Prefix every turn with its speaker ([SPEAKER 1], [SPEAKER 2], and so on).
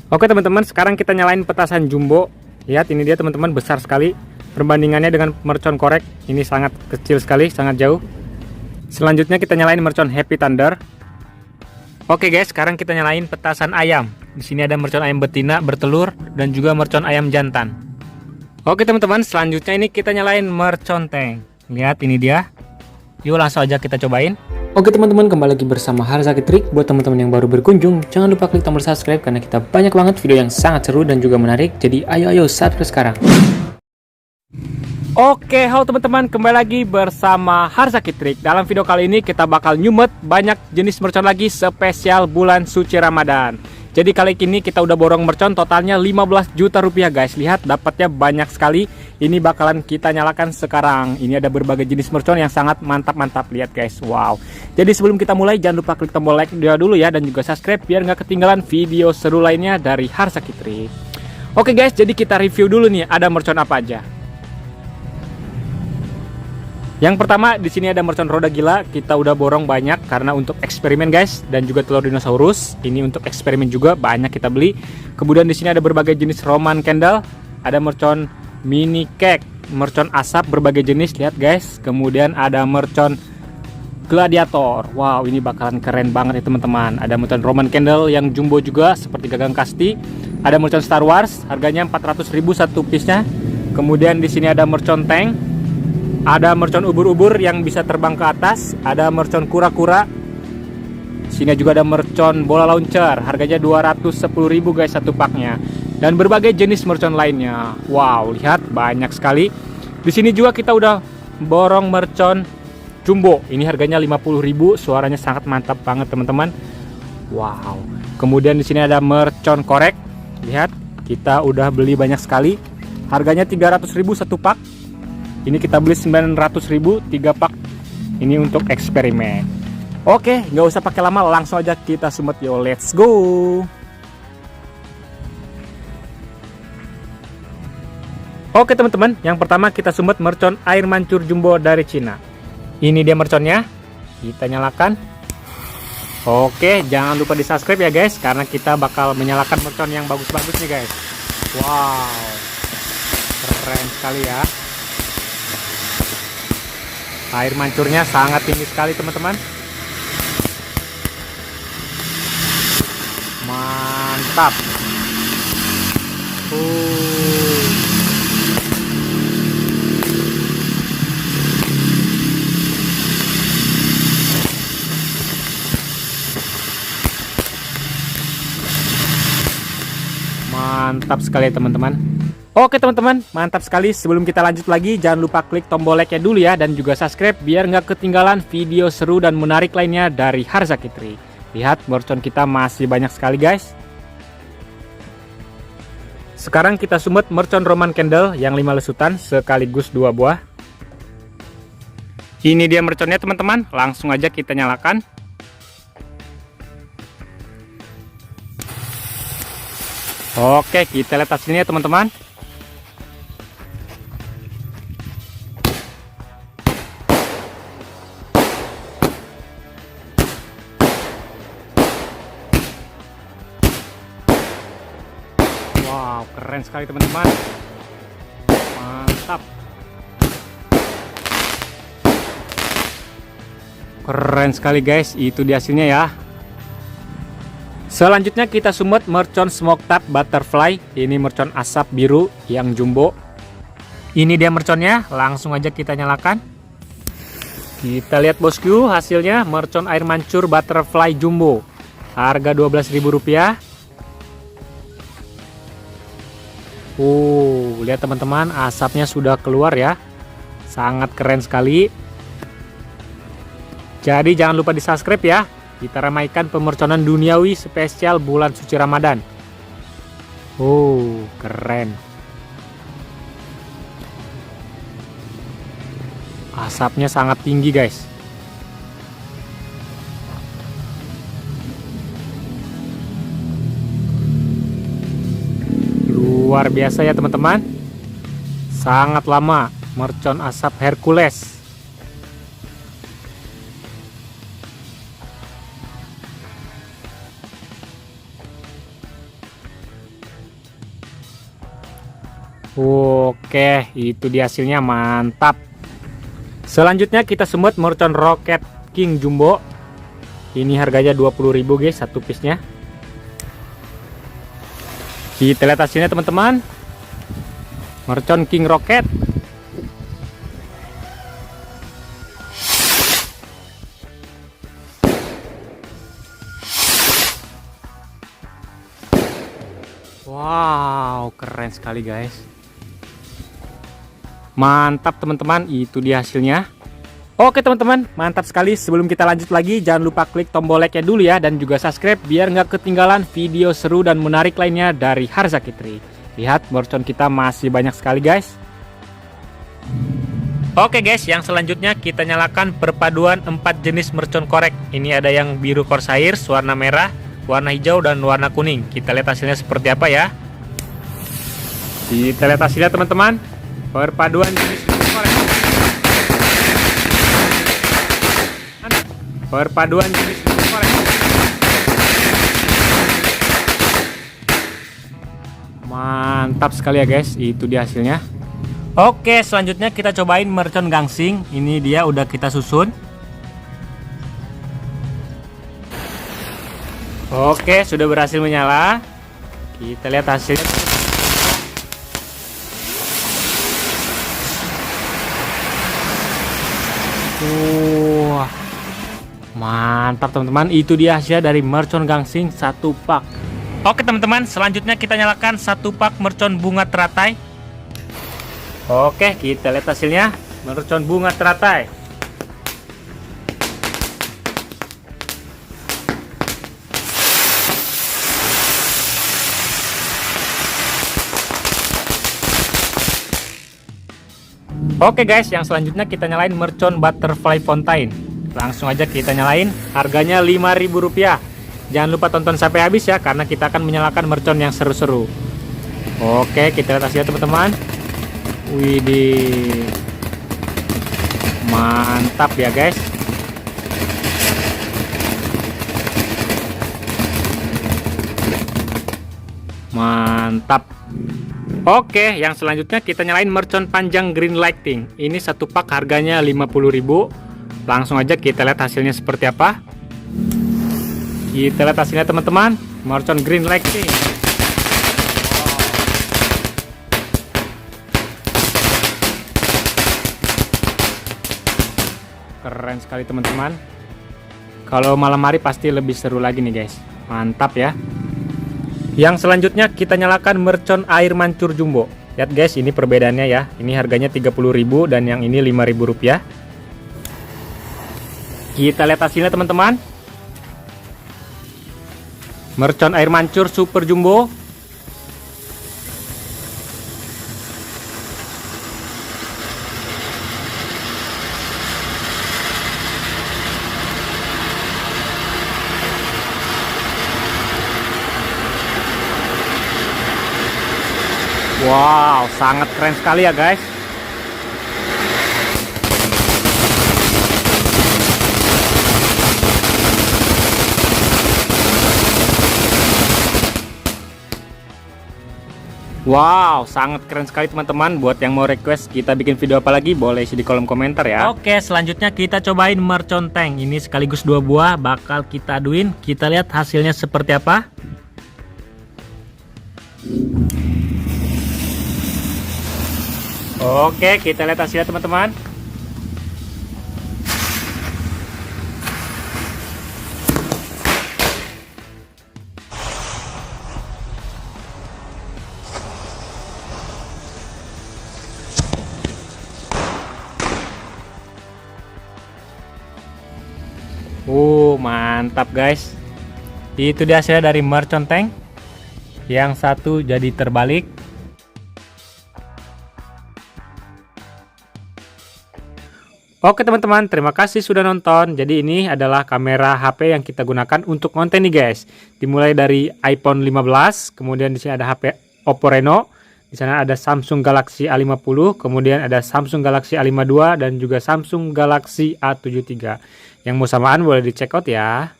[SPEAKER 1] Oke teman-teman, sekarang kita nyalain petasan jumbo. Lihat ini dia teman-teman, besar sekali. Perbandingannya dengan mercon korek, ini sangat kecil sekali, sangat jauh. Selanjutnya kita nyalain mercon Happy Thunder. Oke guys, sekarang kita nyalain petasan ayam. Di sini ada mercon ayam betina bertelur dan juga mercon ayam jantan. Oke teman-teman, selanjutnya ini kita nyalain mercon tank. Lihat ini dia. Yuk langsung aja kita cobain. Oke teman-teman, kembali lagi bersama Harzaki Trik. Buat teman-teman yang baru berkunjung, jangan lupa klik tombol subscribe karena kita banyak banget video yang sangat seru dan juga menarik. Jadi ayo subscribe sekarang. Oke, halo teman-teman, kembali lagi bersama Harzaki Trik. Dalam video kali ini kita bakal nyumet banyak jenis mercon lagi spesial bulan suci Ramadan. Jadi kali ini kita udah borong mercon totalnya 15 juta rupiah guys. Lihat dapatnya banyak sekali. Ini bakalan kita nyalakan sekarang. Ini ada berbagai jenis mercon yang sangat mantap-mantap. Lihat guys, wow. Jadi sebelum kita mulai jangan lupa klik tombol like dulu ya, dan juga subscribe biar nggak ketinggalan video seru lainnya dari Harzaki Trik. Oke guys, jadi kita review dulu nih ada mercon apa aja. Yang pertama di sini ada mercon roda gila. Kita udah borong banyak karena untuk eksperimen guys, dan juga telur dinosaurus. Ini untuk eksperimen juga banyak kita beli. Kemudian di sini ada berbagai jenis Roman candle, ada mercon mini cake, mercon asap berbagai jenis. Lihat guys. Kemudian ada mercon gladiator. Wow, ini bakalan keren banget ya teman-teman. Ada mercon Roman candle yang jumbo juga seperti gagang kasti. Ada mercon Star Wars, harganya 400.000 satu piece-nya. Kemudian di sini ada mercon tank. Ada mercon ubur-ubur yang bisa terbang ke atas. Ada mercon kura-kura. Sini juga ada mercon bola launcher. Harganya 210.000 guys satu paknya. Dan berbagai jenis mercon lainnya. Wow, lihat banyak sekali. Di sini juga kita udah borong mercon jumbo. Ini harganya 50.000. Suaranya sangat mantap banget teman-teman. Wow. Kemudian di sini ada mercon korek. Lihat, kita udah beli banyak sekali. Harganya 300.000 satu pak. Ini kita beli 900.000 3 pak. Ini untuk eksperimen. Oke, nggak usah pakai lama, langsung aja kita sumet yo. Let's go. Oke teman-teman, yang pertama kita sumet mercon air mancur jumbo dari Cina. Ini dia merconnya. Kita nyalakan. Oke, jangan lupa di subscribe ya guys, karena kita bakal menyalakan mercon yang bagus-bagus nih guys. Wow, keren sekali ya. Air mancurnya sangat tinggi sekali teman-teman. Mantap. Mantap sekali teman-teman. Oke teman-teman, mantap sekali. Sebelum kita lanjut lagi, jangan lupa klik tombol like-nya dulu ya, dan juga subscribe biar nggak ketinggalan video seru dan menarik lainnya dari Harzaki Trik. Lihat, mercon kita masih banyak sekali guys. Sekarang kita sumet mercon Roman candle yang 5 lesutan sekaligus 2 buah. Ini dia merconnya teman-teman, langsung aja kita nyalakan. Oke, kita lihat hasilnya teman-teman. Wow, keren sekali teman-teman. Mantap. Keren sekali guys, itu dia hasilnya ya. Selanjutnya kita sumet mercon smoke tap butterfly. Ini mercon asap biru yang jumbo. Ini dia merconnya, langsung aja kita nyalakan. Kita lihat bosku, hasilnya mercon air mancur butterfly jumbo. Harga 12.000 rupiah. Lihat teman-teman, asapnya sudah keluar ya. Sangat keren sekali. Jadi jangan lupa di subscribe ya. Kita ramaikan pemerconan duniawi spesial bulan suci Ramadan. Keren. Asapnya sangat tinggi guys. Luar biasa ya teman-teman. Sangat lama. Mercon asap Hercules. Oke, itu dia hasilnya, mantap. Selanjutnya kita semut mercon Rocket King Jumbo. Ini harganya 20.000 guys satu piece-nya. Kita lihat hasilnya teman-teman. Mercon King Rocket. Wow, keren sekali guys. Mantap teman-teman, itu dia hasilnya. Oke teman-teman, mantap sekali. Sebelum kita lanjut lagi, jangan lupa klik tombol like-nya dulu ya, dan juga subscribe biar nggak ketinggalan video seru dan menarik lainnya dari Harzakitri. Lihat, mercon kita masih banyak sekali guys. Oke guys, yang selanjutnya kita nyalakan perpaduan 4 jenis mercon korek. Ini ada yang biru Corsairs, warna merah, warna hijau, dan warna kuning. Kita lihat hasilnya seperti apa ya. Kita lihat hasilnya teman-teman. Perpaduan jenis mercon korek. Perpaduan jenis mercon korek. Mantap sekali ya guys, itu dia hasilnya. Oke, selanjutnya kita cobain mercon gangsing. Ini dia udah kita susun. Oke, sudah berhasil menyala. Kita lihat hasilnya. Wah, mantap teman-teman. Itu dia hasil dari mercon gangsing satu pak. Oke teman-teman, selanjutnya kita nyalakan satu pak mercon bunga teratai. Oke, kita lihat hasilnya. Mercon bunga teratai. Oke guys, yang selanjutnya kita nyalain mercon butterfly fountain. Langsung aja kita nyalain. Harganya Rp5.000. Jangan lupa tonton sampai habis ya, karena kita akan menyalakan mercon yang seru-seru. Oke, kita lihat hasilnya teman-teman. Widih, mantap ya guys. Mantap. Oke, yang selanjutnya kita nyalain mercon panjang green lighting. Ini satu pak harganya 50.000. Langsung aja kita lihat hasilnya seperti apa. Kita lihat hasilnya teman-teman. Mercon green lighting. Keren sekali teman-teman. Kalau malam hari pasti lebih seru lagi nih guys. Mantap ya. Yang selanjutnya kita nyalakan mercon air mancur jumbo. Lihat guys, ini perbedaannya ya. Ini harganya 30.000 dan yang ini Rp5.000. Kita lihat hasilnya teman-teman. Mercon air mancur super jumbo. Wow, sangat keren sekali ya guys. Wow, sangat keren sekali teman-teman. Buat yang mau request kita bikin video apa lagi, boleh isi di kolom komentar ya. Oke, selanjutnya kita cobain mercon tank. Ini sekaligus 2 buah, bakal kita aduin. Kita lihat hasilnya seperti apa. Oke, kita lihat hasilnya teman-teman. Mantap guys. Itu dia hasilnya dari mercon tank. Yang satu jadi terbalik. Oke teman-teman, terima kasih sudah nonton. Jadi ini adalah kamera HP yang kita gunakan untuk konten nih guys. Dimulai dari iPhone 15, kemudian di sini ada HP Oppo Reno, di sana ada Samsung Galaxy A50, kemudian ada Samsung Galaxy A52 dan juga Samsung Galaxy A73. Yang mau samaan boleh dicek out ya.